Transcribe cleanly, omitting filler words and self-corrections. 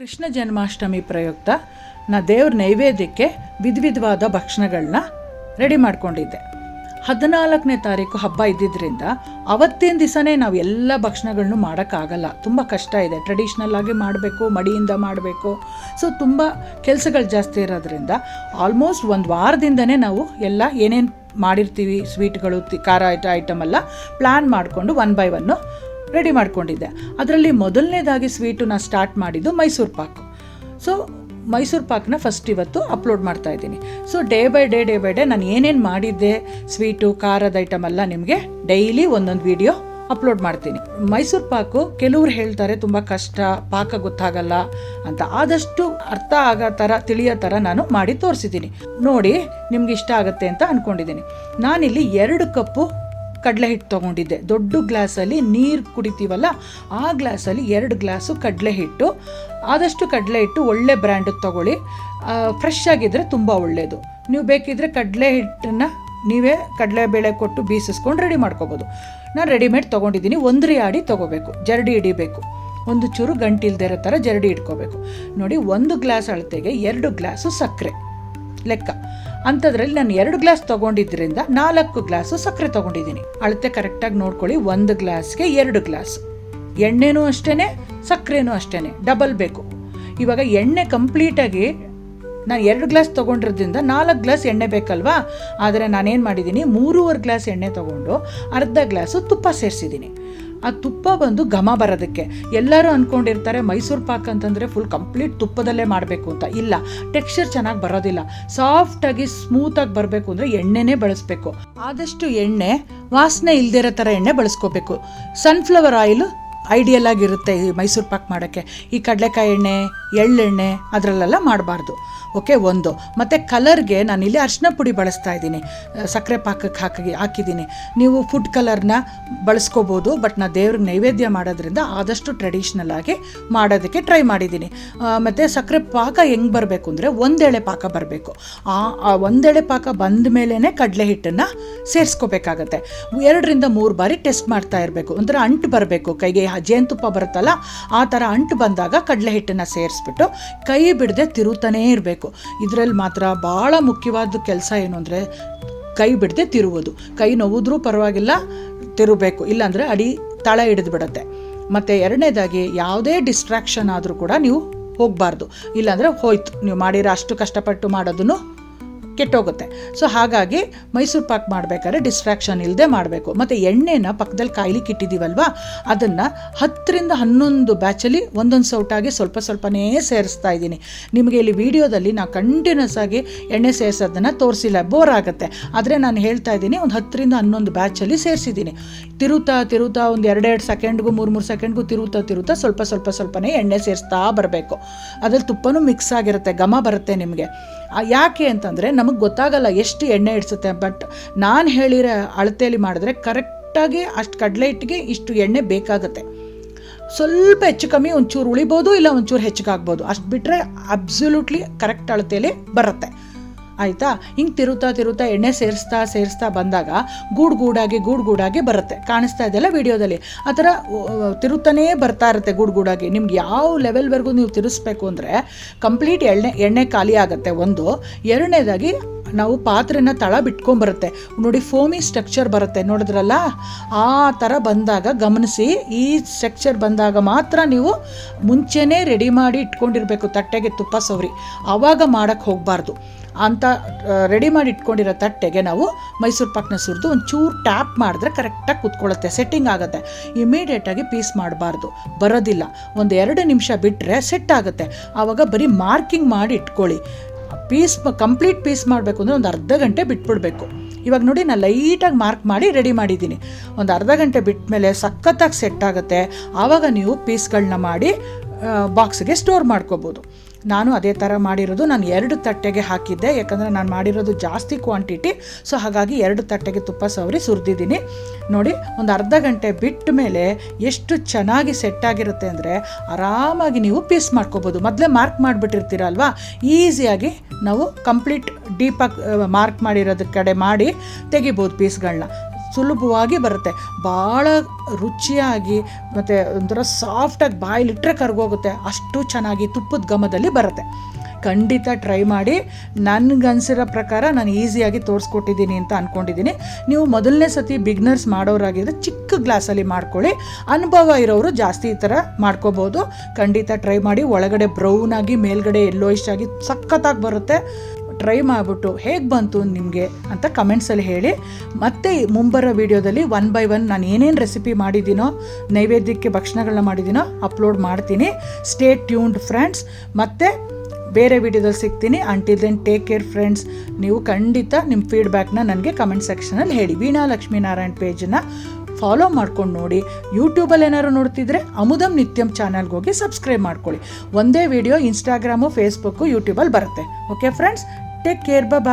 ಕೃಷ್ಣ ಜನ್ಮಾಷ್ಟಮಿ ಪ್ರಯುಕ್ತ ನಾ ದೇವ್ರ ನೈವೇದ್ಯಕ್ಕೆ ವಿಧವಾದ ಭಕ್ಷಣಗಳನ್ನ ರೆಡಿ ಮಾಡ್ಕೊಂಡಿದ್ದೆ. 14ನೇ ತಾರೀಕು ಹಬ್ಬ ಇದ್ದಿದ್ದರಿಂದ ಅವತ್ತಿನ ದಿವಸನೇ ನಾವು ಎಲ್ಲ ಭಕ್ಷಣಗಳನ್ನು ಮಾಡೋಕ್ಕಾಗಲ್ಲ, ತುಂಬ ಕಷ್ಟ ಇದೆ. ಟ್ರೆಡಿಷ್ನಲ್ ಆಗಿ ಮಾಡಬೇಕು, ಮಡಿಯಿಂದ ಮಾಡಬೇಕು. ಸೊ ತುಂಬ ಕೆಲಸಗಳು ಜಾಸ್ತಿ ಇರೋದ್ರಿಂದ ಆಲ್ಮೋಸ್ಟ್ ಒಂದು ವಾರದಿಂದನೇ ನಾವು ಎಲ್ಲ ಏನೇನು ಮಾಡಿರ್ತೀವಿ ಸ್ವೀಟ್ಗಳು, ಖಾರ ಐಟಮ್ ಎಲ್ಲ ಪ್ಲ್ಯಾನ್ ಮಾಡಿಕೊಂಡು 1 by 1 ರೆಡಿ ಮಾಡ್ಕೊಂಡಿದ್ದೆ. ಅದರಲ್ಲಿ ಮೊದಲನೇದಾಗಿ ಸ್ವೀಟು ನಾನು ಸ್ಟಾರ್ಟ್ ಮಾಡಿದ್ದು ಮೈಸೂರು ಪಾಕು. ಸೊ ಮೈಸೂರು ಪಾಕನ್ನ ಫಸ್ಟ್ ಇವತ್ತು ಅಪ್ಲೋಡ್ ಮಾಡ್ತಾ ಇದ್ದೀನಿ. ಸೊ ಡೇ ಬೈ ಡೇ ನಾನು ಏನೇನು ಮಾಡಿದ್ದೆ ಸ್ವೀಟು ಖಾರದ ಐಟಮ್ ಎಲ್ಲ ನಿಮಗೆ ಡೈಲಿ ಒಂದೊಂದು ವಿಡಿಯೋ ಅಪ್ಲೋಡ್ ಮಾಡ್ತೀನಿ. ಮೈಸೂರು ಪಾಕು ಕೆಲವ್ರು ಹೇಳ್ತಾರೆ ತುಂಬ ಕಷ್ಟ, ಪಾಕ ಗೊತ್ತಾಗಲ್ಲ ಅಂತ. ಆದಷ್ಟು ಅರ್ಥ ಆಗೋ ಥರ ತಿಳಿಯೋ ಥರ ನಾನು ಮಾಡಿ ತೋರಿಸಿದ್ದೀನಿ. ನೋಡಿ ನಿಮ್ಗೆ ಇಷ್ಟ ಆಗುತ್ತೆ ಅಂತ ಅಂದ್ಕೊಂಡಿದ್ದೀನಿ. ನಾನಿಲ್ಲಿ 2 ಕಪ್ಪು ಕಡಲೆ ಹಿಟ್ಟು ತೊಗೊಂಡಿದ್ದೆ. ದೊಡ್ಡ ಗ್ಲಾಸಲ್ಲಿ ನೀರು ಕುಡಿತೀವಲ್ಲ ಆ ಗ್ಲಾಸಲ್ಲಿ 2 ಗ್ಲಾಸು ಕಡಲೆ ಹಿಟ್ಟು. ಆದಷ್ಟು ಕಡಲೆ ಹಿಟ್ಟು ಒಳ್ಳೆ ಬ್ರ್ಯಾಂಡದ್ದು ತೊಗೊಳ್ಳಿ, ಫ್ರೆಶ್ ಆಗಿದ್ದರೆ ತುಂಬ ಒಳ್ಳೆಯದು. ನೀವು ಬೇಕಿದ್ದರೆ ಕಡಲೆ ಹಿಟ್ಟನ್ನು ನೀವೇ ಕಡಲೆಬೇಳೆ ಕೊಟ್ಟು ಬೀಸಿಸ್ಕೊಂಡು ರೆಡಿ ಮಾಡ್ಕೋಬೋದು. ನಾನು ರೆಡಿಮೇಡ್ ತೊಗೊಂಡಿದ್ದೀನಿ. 1 ಯಾಡಿ ತೊಗೋಬೇಕು, ಜರಡಿ ಹಿಡಿಬೇಕು, ಒಂದು ಚೂರು ಗಂಟಿಲ್ದೇ ಇರೋ ಥರ ಜರಡಿ ಇಟ್ಕೋಬೇಕು. ನೋಡಿ 1 ಗ್ಲಾಸ್ ಅಳತೆಗೆ 2 ಗ್ಲಾಸು ಸಕ್ಕರೆ ಲೆಕ್ಕ. ಅಂಥದ್ರಲ್ಲಿ ನಾನು 2 ಗ್ಲಾಸ್ ತೊಗೊಂಡಿದ್ದರಿಂದ 4 ಗ್ಲಾಸು ಸಕ್ಕರೆ ತೊಗೊಂಡಿದ್ದೀನಿ. ಅಳತೆ ಕರೆಕ್ಟಾಗಿ ನೋಡ್ಕೊಳ್ಳಿ. 1 ಗ್ಲಾಸ್ಗೆ 2 ಗ್ಲಾಸ್. ಎಣ್ಣೆನೂ ಅಷ್ಟೇ, ಸಕ್ಕರೆನೂ ಅಷ್ಟೇ, ಡಬಲ್ ಬೇಕು. ಇವಾಗ ಎಣ್ಣೆ ಕಂಪ್ಲೀಟಾಗಿ ನಾನು 2 ಗ್ಲಾಸ್ ತೊಗೊಂಡಿರೋದ್ರಿಂದ 4 ಗ್ಲಾಸ್ ಎಣ್ಣೆ ಬೇಕಲ್ವಾ. ಆದರೆ ನಾನೇನು ಮಾಡಿದ್ದೀನಿ, 3.5 ಗ್ಲಾಸ್ ಎಣ್ಣೆ ತೊಗೊಂಡು ಅರ್ಧ ಗ್ಲಾಸು ತುಪ್ಪ ಸೇರಿಸಿದ್ದೀನಿ. ಆ ತುಪ್ಪ ಬಂದು ಘಮ ಬರೋದಕ್ಕೆ. ಎಲ್ಲರೂ ಅಂದ್ಕೊಂಡಿರ್ತಾರೆ ಮೈಸೂರು ಪಾಕ್ ಅಂತಂದರೆ ಫುಲ್ ಕಂಪ್ಲೀಟ್ ತುಪ್ಪದಲ್ಲೇ ಮಾಡಬೇಕು ಅಂತ. ಇಲ್ಲ, ಟೆಕ್ಸ್ಚರ್ ಚೆನ್ನಾಗಿ ಬರೋದಿಲ್ಲ. ಸಾಫ್ಟಾಗಿ ಸ್ಮೂತಾಗಿ ಬರಬೇಕು ಅಂದರೆ ಎಣ್ಣೆನೇ ಬಳಸಬೇಕು. ಆದಷ್ಟು ಎಣ್ಣೆ ವಾಸನೆ ಇಲ್ದಿರೋ ಥರ ಎಣ್ಣೆ ಬಳಸ್ಕೋಬೇಕು. ಸನ್ಫ್ಲವರ್ ಆಯಿಲು ಐಡಿಯಲ್ ಆಗಿರುತ್ತೆ ಈ ಮೈಸೂರು ಪಾಕ್ ಮಾಡೋಕ್ಕೆ. ಈ ಕಡಲೆಕಾಯಿ ಎಣ್ಣೆ, ಎಳ್ಳೆಣ್ಣೆ ಅದರಲ್ಲೆಲ್ಲ ಮಾಡಬಾರ್ದು. ಓಕೆ, ಒಂದು. ಮತ್ತು ಕಲರ್ಗೆ ನಾನಿಲ್ಲಿ ಅರಿಶಿನ ಪುಡಿ ಬಳಸ್ತಾ ಇದ್ದೀನಿ. ಸಕ್ಕರೆ ಪಾಕಕ್ಕೆ ಹಾಕಿದ್ದೀನಿ. ನೀವು ಫುಡ್ ಕಲರ್ನ ಬಳಸ್ಕೋಬೋದು, ಬಟ್ ನಾನು ದೇವ್ರಿಗೆ ನೈವೇದ್ಯ ಮಾಡೋದ್ರಿಂದ ಆದಷ್ಟು ಟ್ರೆಡಿಷ್ನಲ್ ಆಗಿ ಮಾಡೋದಕ್ಕೆ ಟ್ರೈ ಮಾಡಿದ್ದೀನಿ. ಮತ್ತು ಸಕ್ಕರೆ ಪಾಕ ಹೆಂಗೆ ಬರಬೇಕು ಅಂದರೆ 1 ಎಳೆ ಪಾಕ ಬರಬೇಕು. ಆ 1 ಎಳೆ ಪಾಕ ಬಂದ ಮೇಲೇ ಕಡಲೆ ಹಿಟ್ಟನ್ನು ಸೇರಿಸ್ಕೋಬೇಕಾಗತ್ತೆ. 2 ರಿಂದ 3 ಬಾರಿ ಟೆಸ್ಟ್ ಮಾಡ್ತಾ ಇರಬೇಕು. ಒಂಥರ ಅಂಟು ಬರಬೇಕು ಕೈಗೆ. ಜೇನುತುಪ್ಪ ಬರುತ್ತಲ್ಲ ಆ ಥರ ಅಂಟು ಬಂದಾಗ ಕಡಲೆ ಹಿಟ್ಟನ್ನು ಸೇರಿಸ್ಬಿಟ್ಟು ಕೈ ಬಿಡದೆ ತಿರುತ್ತಾನೇ ಇರಬೇಕು. ಇದರಲ್ಲಿ ಮಾತ್ರ ಭಾಳ ಮುಖ್ಯವಾದ ಕೆಲಸ ಏನು ಅಂದರೆ ಕೈ ಬಿಡದೆ ತಿರುವುದು. ಕೈ ನೋವಿದ್ರೂ ಪರವಾಗಿಲ್ಲ, ತಿರುಬೇಕು. ಇಲ್ಲಾಂದರೆ ಅಡಿ ತಳ ಹಿಡಿದು ಬಿಡುತ್ತೆ. ಮತ್ತು 2ನೇದಾಗಿ ಯಾವುದೇ ಡಿಸ್ಟ್ರಾಕ್ಷನ್ ಆದರೂ ಕೂಡ ನೀವು ಹೋಗಬಾರ್ದು. ಇಲ್ಲಾಂದರೆ ಹೋಯ್ತು, ನೀವು ಮಾಡಿರೋ ಅಷ್ಟು ಕಷ್ಟಪಟ್ಟು ಮಾಡೋದನ್ನು ಕೆಟ್ಟೋಗುತ್ತೆ. ಸೊ ಹಾಗಾಗಿ ಮೈಸೂರು ಪಾಕ್ ಮಾಡಬೇಕಾದ್ರೆ ಡಿಸ್ಟ್ರಾಕ್ಷನ್ ಇಲ್ಲದೆ ಮಾಡಬೇಕು. ಮತ್ತು ಎಣ್ಣೆನ ಪಕ್ಕದಲ್ಲಿ ಕಾಯ್ಲಿಕ್ಕೆ ಇಟ್ಟಿದ್ದೀವಲ್ವ, ಅದನ್ನು 10 ರಿಂದ 11 ಬ್ಯಾಚಲ್ಲಿ ಒಂದೊಂದು ಸೌಟಾಗಿ ಸ್ವಲ್ಪನೇ ಸೇರಿಸ್ತಾ ಇದ್ದೀನಿ. ನಿಮಗೆ ಇಲ್ಲಿ ವಿಡಿಯೋದಲ್ಲಿ ನಾವು ಕಂಟಿನ್ಯೂಸ್ ಆಗಿ ಎಣ್ಣೆ ಸೇರಿಸೋದನ್ನು ತೋರಿಸಿಲ್ಲ, ಬೋರ್ ಆಗುತ್ತೆ. ಆದರೆ ನಾನು ಹೇಳ್ತಾ ಇದ್ದೀನಿ, ಒಂದು 10 ರಿಂದ 11 ಬ್ಯಾಚಲ್ಲಿ ಸೇರಿಸಿದ್ದೀನಿ. ತಿರುತ್ತಾ ಒಂದು 2 ಸೆಕೆಂಡ್ಗೂ 3 ಸೆಕೆಂಡ್ಗೂ ತಿರುತ್ತಾ ಸ್ವಲ್ಪನೇ ಎಣ್ಣೆ ಸೇರಿಸ್ತಾ ಬರಬೇಕು. ಅದ್ರಲ್ಲಿ ತುಪ್ಪನೂ ಮಿಕ್ಸ್ ಆಗಿರುತ್ತೆ, ಘಮ ಬರುತ್ತೆ ನಿಮಗೆ. ಯಾಕೆ ಅಂತಂದರೆ ನಮಗೆ ಗೊತ್ತಾಗಲ್ಲ ಎಷ್ಟು ಎಣ್ಣೆ ಇಡ್ಸುತ್ತೆ. ಬಟ್ ನಾನು ಹೇಳಿರೋ ಅಳತೆಯಲ್ಲಿ ಮಾಡಿದ್ರೆ ಕರೆಕ್ಟಾಗಿ ಅಷ್ಟು ಕಡಲೆ ಹಿಟ್ಟಿಗೆ ಇಷ್ಟು ಎಣ್ಣೆ ಬೇಕಾಗುತ್ತೆ. ಸ್ವಲ್ಪ ಹೆಚ್ಚು ಕಮ್ಮಿ ಒಂಚೂರು ಉಳಿಬೋದು, ಇಲ್ಲ ಒಂಚೂರು ಹೆಚ್ಚಿಗಾಗ್ಬೋದು. ಅಷ್ಟು ಬಿಟ್ಟರೆ ಅಬ್ಸಲ್ಯೂಟ್ಲಿ ಕರೆಕ್ಟ್ ಅಳತೆಯಲ್ಲಿ ಬರುತ್ತೆ. ಆಯಿತಾ? ಹಿಂಗೆ ತಿರುತ್ತಾ ಎಣ್ಣೆ ಸೇರಿಸ್ತಾ ಬಂದಾಗ ಗೂಡಾಗಿ ಬರುತ್ತೆ. ಕಾಣಿಸ್ತಾ ಇದೆಯಲ್ಲ ವಿಡಿಯೋದಲ್ಲಿ, ಆ ಥರ ತಿರುತ್ತಾನೇ ಬರ್ತಾ ಇರುತ್ತೆ ಗೂಡಾಗಿ. ನಿಮ್ಗೆ ಯಾವ ಲೆವೆಲ್ವರೆಗೂ ನೀವು ತಿರುಗಿಸ್ಬೇಕು ಅಂದರೆ ಕಂಪ್ಲೀಟ್ ಎಣ್ಣೆ ಖಾಲಿ ಆಗುತ್ತೆ. 1. 2ನೇದಾಗಿ ನಾವು ಪಾತ್ರೆನ ತಳ ಬಿಟ್ಕೊಂಬರುತ್ತೆ. ನೋಡಿ ಫೋಮಿ ಸ್ಟ್ರಕ್ಚರ್ ಬರುತ್ತೆ, ನೋಡಿದ್ರಲ್ಲ? ಆ ಥರ ಬಂದಾಗ ಗಮನಿಸಿ. ಈ ಸ್ಟ್ರಕ್ಚರ್ ಬಂದಾಗ ಮಾತ್ರ ನೀವು ಮುಂಚೆನೇ ರೆಡಿ ಮಾಡಿ ಇಟ್ಕೊಂಡಿರಬೇಕು ತಟ್ಟೆಗೆ ತುಪ್ಪ ಸವರಿ. ಆವಾಗ ಮಾಡೋಕ್ಕೆ ಹೋಗಬಾರ್ದು. ಅಂತ ರೆಡಿ ಮಾಡಿ ಇಟ್ಕೊಂಡಿರೋ ತಟ್ಟೆಗೆ ನಾವು ಮೈಸೂರು ಪಾಕ್ನ ಸುರಿದು ಒಂಚೂರು ಟ್ಯಾಪ್ ಮಾಡಿದ್ರೆ ಕರೆಕ್ಟಾಗಿ ಕುತ್ಕೊಳ್ಳುತ್ತೆ, ಸೆಟ್ಟಿಂಗ್ ಆಗುತ್ತೆ. ಇಮಿಡಿಯೇಟಾಗಿ ಪೀಸ್ ಮಾಡಬಾರ್ದು, ಬರೋದಿಲ್ಲ. ಒಂದು 2 ನಿಮಿಷ ಬಿಟ್ಟರೆ ಸೆಟ್ ಆಗುತ್ತೆ. ಆವಾಗ ಬರೀ ಮಾರ್ಕಿಂಗ್ ಮಾಡಿ ಇಟ್ಕೊಳ್ಳಿ. ಕಂಪ್ಲೀಟ್ ಪೀಸ್ ಮಾಡಬೇಕು ಅಂದರೆ ಒಂದು ಅರ್ಧ ಗಂಟೆ ಬಿಟ್ಬಿಡಬೇಕು. ಇವಾಗ ನೋಡಿ ನಾನು ಲೈಟಾಗಿ ಮಾರ್ಕ್ ಮಾಡಿ ರೆಡಿ ಮಾಡಿದ್ದೀನಿ. ಒಂದು ಅರ್ಧ ಗಂಟೆ ಬಿಟ್ಟ ಮೇಲೆ ಸಖತ್ತಾಗಿ ಸೆಟ್ ಆಗುತ್ತೆ. ಆವಾಗ ನೀವು ಪೀಸ್ಗಳನ್ನ ಮಾಡಿ ಬಾಕ್ಸ್ಗೆ ಸ್ಟೋರ್ ಮಾಡ್ಕೋಬೋದು. ನಾನು ಅದೇ ಥರ ಮಾಡಿರೋದು. ನಾನು 2 ತಟ್ಟೆಗೆ ಹಾಕಿದ್ದೆ, ಯಾಕಂದರೆ ನಾನು ಮಾಡಿರೋದು ಜಾಸ್ತಿ ಕ್ವಾಂಟಿಟಿ. ಸೊ ಹಾಗಾಗಿ 2 ತಟ್ಟೆಗೆ ತುಪ್ಪ ಸವರಿ ಸುರಿದಿದ್ದೀನಿ. ನೋಡಿ ಒಂದು ಅರ್ಧ ಗಂಟೆ ಬಿಟ್ಟ ಮೇಲೆ ಎಷ್ಟು ಚೆನ್ನಾಗಿ ಸೆಟ್ ಆಗಿರುತ್ತೆ ಅಂದರೆ ಆರಾಮಾಗಿ ನೀವು ಪೀಸ್ ಮಾಡ್ಕೋಬೋದು. ಮೊದಲೇ ಮಾರ್ಕ್ ಮಾಡಿಬಿಟ್ಟಿರ್ತೀರಲ್ವ, ಈಸಿಯಾಗಿ ನಾವು ಕಂಪ್ಲೀಟ್ ಡೀಪಾಗಿ ಮಾರ್ಕ್ ಮಾಡಿರೋದ್ರ ಕಡೆ ಮಾಡಿ ತೆಗಿಬೋದು ಪೀಸ್ಗಳನ್ನ. ಸುಲಭವಾಗಿ ಬರುತ್ತೆ, ಭಾಳ ರುಚಿಯಾಗಿ ಮತ್ತು ಒಂಥರ ಸಾಫ್ಟಾಗಿ ಬಾಯಿಲಿಟ್ಟರೆ ಕರ್ಗೋಗುತ್ತೆ, ಅಷ್ಟು ಚೆನ್ನಾಗಿ ತುಪ್ಪದ ಘಮದಲ್ಲಿ ಬರುತ್ತೆ. ಖಂಡಿತ ಟ್ರೈ ಮಾಡಿ. ನನಗನ್ಸಿರೋ ಪ್ರಕಾರ ನಾನು ಈಸಿಯಾಗಿ ತೋರಿಸ್ಕೊಟ್ಟಿದ್ದೀನಿ ಅಂತ ಅಂದ್ಕೊಂಡಿದ್ದೀನಿ. ನೀವು ಮೊದಲನೇ ಸತಿ ಬಿಗ್ನರ್ಸ್ ಮಾಡೋರಾಗಿದ್ದರೆ ಚಿಕ್ಕ ಗ್ಲಾಸಲ್ಲಿ ಮಾಡ್ಕೊಳ್ಳಿ, ಅನುಭವ ಇರೋರು ಜಾಸ್ತಿ ಈ ಥರ ಮಾಡ್ಕೋಬೋದು. ಖಂಡಿತ ಟ್ರೈ ಮಾಡಿ. ಒಳಗಡೆ ಬ್ರೌನಾಗಿ ಮೇಲ್ಗಡೆ ಯೆಲ್ಲೋಯಿಶ್ ಆಗಿ ಸಖತ್ತಾಗಿ ಬರುತ್ತೆ. ಟ್ರೈ ಮಾಡಿಬಿಟ್ಟು ಹೇಗೆ ಬಂತು ನಿಮಗೆ ಅಂತ ಕಮೆಂಟ್ಸಲ್ಲಿ ಹೇಳಿ. ಮತ್ತು ಮುಂಬರೋ ವೀಡಿಯೋದಲ್ಲಿ 1 by 1 ನಾನು ಏನೇನು ರೆಸಿಪಿ ಮಾಡಿದ್ದೀನೋ, ನೈವೇದ್ಯಕ್ಕೆ ಭಕ್ಷಣಗಳನ್ನ ಮಾಡಿದ್ದೀನೋ ಅಪ್ಲೋಡ್ ಮಾಡ್ತೀನಿ. Stay tuned friends. ಮತ್ತು ಬೇರೆ ವಿಡಿಯೋದಲ್ಲಿ ಸಿಗ್ತೀನಿ. Until then take care friends. ನೀವು ಖಂಡಿತ ನಿಮ್ಮ ಫೀಡ್ಬ್ಯಾಕ್ನ ನನಗೆ ಕಮೆಂಟ್ ಸೆಕ್ಷನಲ್ಲಿ ಹೇಳಿ. ವೀಣಾ ಲಕ್ಷ್ಮೀನಾರಾಯಣ್ ಪೇಜನ್ನು ಫಾಲೋ ಮಾಡ್ಕೊಂಡು ನೋಡಿ. ಯೂಟ್ಯೂಬಲ್ಲಿ ಏನಾದ್ರು ನೋಡ್ತಿದ್ರೆ ಅಮುದಂ ನಿತ್ಯಂ ಚಾನಲ್ಗೆ ಹೋಗಿ ಸಬ್ಸ್ಕ್ರೈಬ್ ಮಾಡ್ಕೊಳ್ಳಿ. ಒಂದೇ ವಿಡಿಯೋ ಇನ್ಸ್ಟಾಗ್ರಾಮು, ಫೇಸ್ಬುಕ್ಕು, ಯೂಟ್ಯೂಬಲ್ಲಿ ಬರುತ್ತೆ. ಓಕೆ ಫ್ರೆಂಡ್ಸ್, ಟೇಕ್ ಕೇರ್, ಬಾಯ್.